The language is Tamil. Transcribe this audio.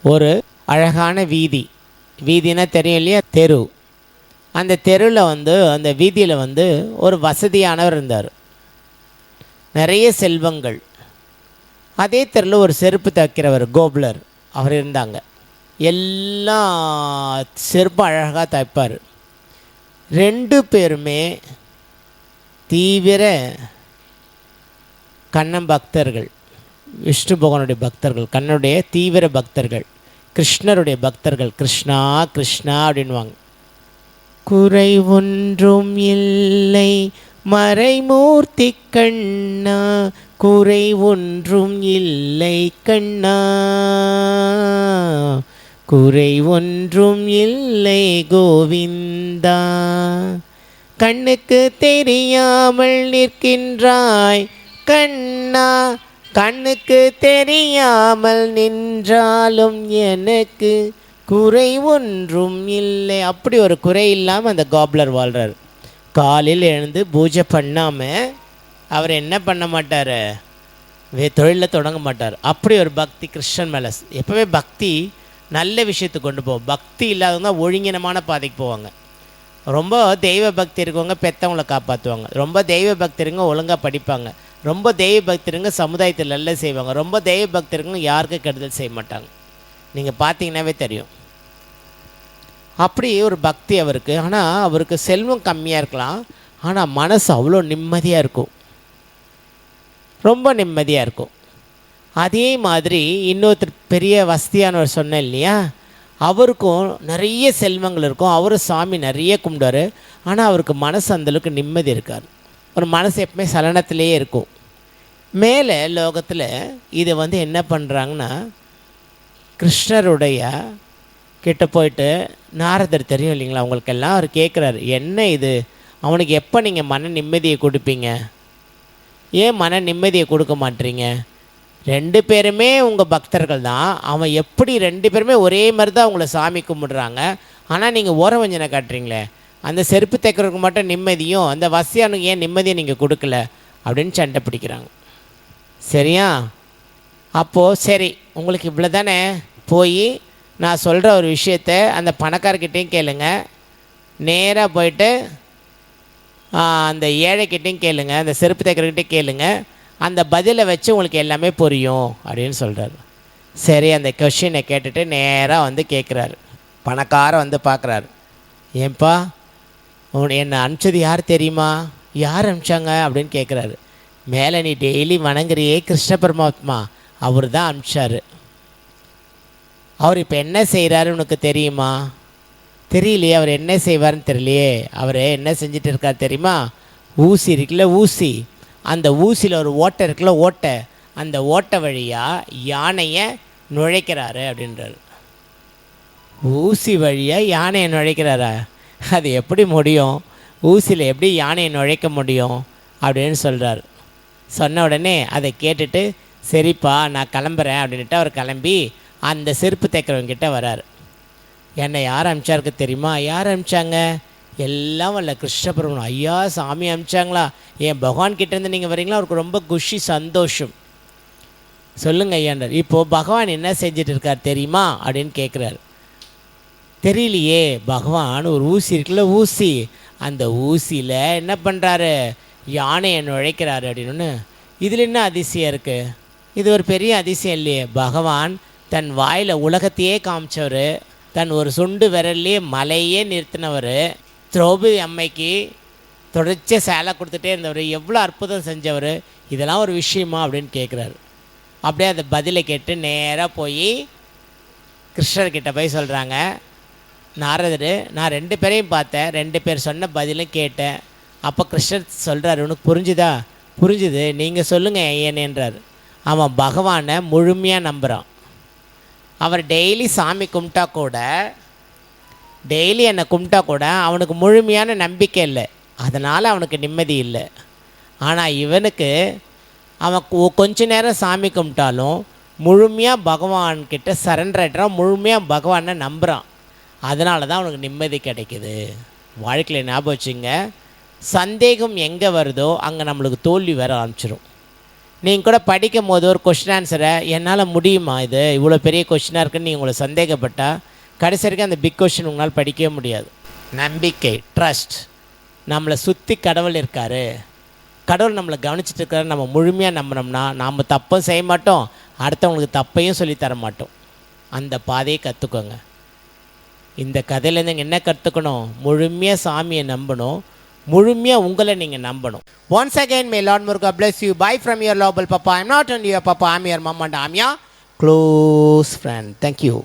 ஒரு அழகான வீதி. வீதினா தெரியும் இல்லையா, தெரு. அந்த தெருவில் அந்த வீதியில் ஒரு வசதியானவர் இருந்தார், நிறைய செல்வங்கள். அதே தெருவில் ஒரு செருப்பு தைக்கிறவர் கோப்லர் அவர் இருந்தாங்க. எல்லாம் செருப்பு அழகாக தைப்பார். ரெண்டு பேருமே தீவிர கண்ணன் பக்தர்கள், விஷ்ணு பகவானுடைய பக்தர்கள், கண்ணனுடைய தீவிர பக்தர்கள், கிருஷ்ணருடைய பக்தர்கள். கிருஷ்ணா கிருஷ்ணா அப்படின்வாங்க. குறை ஒன்றும் இல்லை மறைமூர்த்தி கண்ணா, குறை ஒன்றும் இல்லை கண்ணா, குறை ஒன்றும் இல்லை கோவிந்தா. கண்ணுக்கு தெரியாமல் நிற்கின்றாய் கண்ணா, கண்ணுக்கு தெரியாமல் நின்றாலும் எனக்கு குறை ஒன்றும் இல்லை. அப்படி ஒரு குறை இல்லாமல் அந்த கோப்லர் வாழ்கிறார். காலையில் எழுந்து பூஜை பண்ணாமல் அவர் என்ன பண்ண மாட்டார், தொழிலில் தொடங்க மாட்டார். அப்படி ஒரு பக்தி கிருஷ்ணன் மேலே. எப்போவே பக்தி நல்ல விஷயத்துக்கு கொண்டு போவோம். பக்தி இல்லாதவங்க ஒழுங்கினமான பாதைக்கு போவாங்க. ரொம்ப தெய்வ பக்தி இருக்கவங்க பெற்றவங்களை காப்பாற்றுவாங்க. ரொம்ப தெய்வ பக்தி இருங்க ஒழுங்காக படிப்பாங்க. ரொம்ப தெய்வ பக்தி இருங்க சமுதாயத்தில் நல்ல செய்வாங்க. ரொம்ப தெய்வ பக்தி இருக்கவங்க யாருக்கும் கெடுதல் செய்ய மாட்டாங்க. நீங்கள் பார்த்தீங்கன்னாவே தெரியும். அப்படி ஒரு பக்தி அவருக்கு. ஆனால் அவருக்கு செல்வம் கம்மியாக இருக்கலாம், ஆனால் மனசு அவ்வளோ நிம்மதியாக இருக்கும், ரொம்ப நிம்மதியாக இருக்கும். அதே மாதிரி இன்னொருத்தர் பெரிய வசதியானவர் சொன்னேன் இல்லையா, அவருக்கும் நிறைய செல்வங்கள் இருக்கும். அவரும் சாமி நிறைய கும்பிடுவார். ஆனால் அவருக்கு மனசு அந்தளவுக்கு நிம்மதி இருக்காது. ஒரு மனசு எப்பவுமே சலனத்திலேயே இருக்கும். மேலே லோகத்தில் இதை என்ன பண்ணுறாங்கன்னா, கிருஷ்ணருடைய கிட்ட போயிட்டு நாரதர் தெரியும் இல்லைங்களா அவங்களுக்கெல்லாம், அவர் கேட்குறாரு, என்ன இது, அவனுக்கு எப்போ நீங்கள் மன நிம்மதியை கொடுப்பீங்க, ஏன் மன நிம்மதியை கொடுக்க மாட்டீங்க, ரெண்டு பேருமே உங்கள் பக்தர்கள் தான், அவன் எப்படி ரெண்டு பேருமே ஒரே மாதிரி தான் உங்களை சாமி கும்பிடுறாங்க, ஆனால் நீங்கள் ஓரவஞ்சனை காட்டுறீங்களே, அந்த செருப்பு தைக்கிறதுக்கு மட்டும் நிம்மதியும் அந்த வசியானுக்கு ஏன் நிம்மதியை நீங்கள் கொடுக்கல அப்படின்னு சண்டை பிடிக்கிறாங்க. சரியா? அப்போது சரி, உங்களுக்கு இவ்வளோ தானே, போய் நான் சொல்கிற ஒரு விஷயத்த அந்த பணக்காரர்கிட்டையும் கேளுங்க, நேராக போயிட்டு அந்த ஏழைக்கிட்டையும் கேளுங்க, அந்த செருப்பு தைக்கிறக்கிட்டையும் கேளுங்க, அந்த பதிலை வச்சு உங்களுக்கு எல்லாமே புரியும் அப்படின்னு சொல்கிறார். சரி, அந்த கொஷினை கேட்டுட்டு நேராக கேட்குறாரு. பணக்கார பார்க்குறாரு. ஏன்பா என்னை அனுப்பிச்சது யார் தெரியுமா, யார் அனுப்பிச்சாங்க அப்படின்னு கேட்குறாரு. மேலே நீ டெய்லி வணங்குறியே கிருஷ்ண பரமாத்மா, அவர் தான் அனுப்பிச்சார். அவர் இப்போ என்ன செய்கிறாரு உனக்கு தெரியுமா? தெரியலையே. அவர் என்ன செய்வார்னு தெரியலையே. அவர் என்ன செஞ்சுட்டு இருக்கார் தெரியுமா? ஊசி இருக்குல்ல, ஊசி, அந்த ஊசியில் ஒரு ஓட்டை இருக்குல்ல, ஓட்டை, அந்த ஓட்டை வழியாக யானையை நுழைக்கிறாரு அப்படின்றாரு. ஊசி வழியாக யானையை நுழைக்கிறாரா? அது எப்படி முடியும்? ஊசியில் எப்படி யானையை நுழைக்க முடியும் அப்படின்னு சொல்கிறார். சொன்ன உடனே அதை கேட்டுட்டு சரிப்பா நான் கிளம்புறேன் அப்படின்ட்டு அவர் கிளம்பி அந்த செருப்பு தைக்கிறவங்கிட்ட வரார். என்னை யார் அனுப்பிச்சாருக்கு தெரியுமா? யார் அனுப்பிச்சாங்க? எல்லாம் வரல கிருஷ்ண பரமாத்மா. ஐயா சாமி அனுப்பிச்சாங்களா? என் பகவான் கிட்டேருந்து நீங்கள் வரீங்களா? அவருக்கு ரொம்ப குஷி சந்தோஷம். சொல்லுங்கள் ஐயாண்டார், இப்போது பகவான் என்ன செஞ்சிட்டு இருக்கார் தெரியுமா அப்படின்னு கேட்குறாரு. தெரியலையே. பகவான் ஒரு ஊசி இருக்குல்ல, ஊசி, அந்த ஊசியில் என்ன பண்ணுறாரு, யானையை நுழைக்கிறாரு அப்படின்னு. இதில் என்ன அதிசயம் இருக்குது? இது ஒரு பெரிய அதிசயம் இல்லையே. பகவான் தன் வாயில் உலகத்தையே காமிச்சவர், தன் ஒரு சுண்டு விரல்லையே மலையே நிறுத்தினவர், திரௌபதி அம்மைக்கு தொடர்ச்சியாக சேலை கொடுத்துட்டே இருந்தவர், எவ்வளோ அற்புதம் செஞ்சவர், இதெல்லாம் ஒரு விஷயமா அப்படின்னு கேட்குறாரு. அப்படியே அந்த பதிலை கேட்டு நேராக போய் கிருஷ்ணர்கிட்ட போய் சொல்கிறாங்க, நாரதர் நான் ரெண்டு பேரையும் பார்த்தேன், ரெண்டு பேர் சொன்ன பதிலும் கேட்டேன். அப்போ கிருஷ்ணர் சொல்கிறார், உனக்கு புரிஞ்சுதா? புரிஞ்சுது, நீங்கள் சொல்லுங்கள் ஏனேன்றார். அவன் பகவானை முழுமையாக நம்புகிறான். அவர் டெய்லி சாமி கும்பிட்டா கூட, டெய்லி என்னை கும்பிட்டா கூட அவனுக்கு முழுமையான நம்பிக்கை இல்லை, அதனால் அவனுக்கு நிம்மதி இல்லை. ஆனால் இவனுக்கு அவன் கொஞ்ச நேரம் சாமி கும்பிட்டாலும் முழுமையாக பகவான்கிட்ட சரண்டர் ஆகிட்டான், முழுமையாக பகவானை நம்புகிறான், அதனால தான் அவனுக்கு நிம்மதி கிடைக்குது. வாழ்க்கையில் ஞாபகம் வச்சுங்க, சந்தேகம் எங்கே வருதோ அங்கே நம்மளுக்கு தோல்வி வர ஆரம்பிச்சிடும். நீங்கள் கூட படிக்கும் போது ஒரு கொஷின் ஆன்சரை என்னால் முடியுமா இது இவ்வளோ பெரிய கொஷினாக இருக்குன்னு நீங்கள் உங்களை சந்தேகப்பட்டால் கடைசி வரைக்கும் அந்த பிக் கொஷின் உங்களால் படிக்கவே முடியாது. நம்பிக்கை, ட்ரஸ்ட். நம்மளை சுற்றி கடவுள் இருக்கார், கடவுள் நம்மளை கவனிச்சிட்டு இருக்காரு நம்ம முழுமையாக நம்பினோம்னா நாம் தப்பும் செய்ய மாட்டோம், அடுத்தவங்களுக்கு தப்பையும் சொல்லித்தர மாட்டோம். அந்த பாதையை கற்றுக்கோங்க. இந்த கதையிலேருந்து நீங்கள் என்ன கற்றுக்கணும்? முழுமையாக சாமியை நம்பணும், முழுமையாக உங்களை நீங்கள் நம்பணும். Once again, may Lord Muruga bless you. Bye from your lovable Papa. I'm not only your Papa, I'm your mom and I'm your close friend. Thank you.